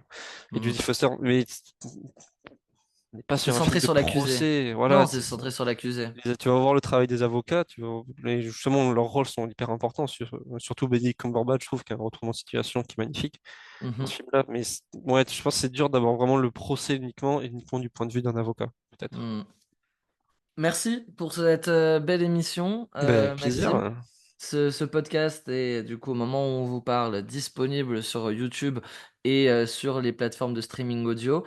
Et Mm. Judy Foster, mais on n'est pas C'est sur un film centré de sur l'accusé. procès. Voilà, Non, c'est c'est ça. centré sur l'accusé. Tu vas voir le travail des avocats, et justement leurs rôles sont hyper importants. Surtout Benedict Cumberbatch, je trouve qu'il y a un retournement de situation qui est magnifique dans ce Mhm. film-là. Mais ouais, je pense que c'est dur d'avoir vraiment le procès uniquement et uniquement du point de vue d'un avocat, peut-être. Mm. Merci pour cette belle émission, Ben, avec plaisir. Maxime. Ce podcast est du coup au moment où on vous parle disponible sur YouTube et sur les plateformes de streaming audio.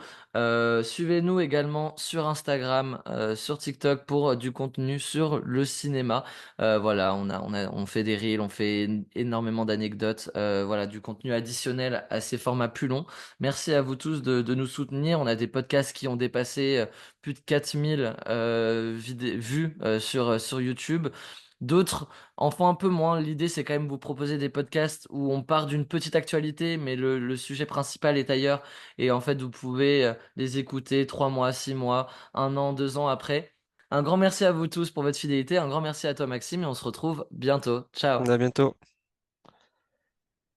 Suivez-nous également sur Instagram, sur TikTok pour du contenu sur le cinéma. Voilà, on fait des reels, on fait énormément d'anecdotes. Voilà, du contenu additionnel à ces formats plus longs. Merci à vous tous de nous soutenir. On a des podcasts qui ont dépassé plus de 4000 vues sur YouTube. D'autres en font un peu moins. L'idée, c'est quand même vous proposer des podcasts où on part d'une petite actualité, mais le sujet principal est ailleurs. Et en fait, vous pouvez les écouter 3 mois, 6 mois, 1 an, 2 ans après. Un grand merci à vous tous pour votre fidélité. Un grand merci à toi, Maxime, et on se retrouve bientôt. Ciao. À bientôt.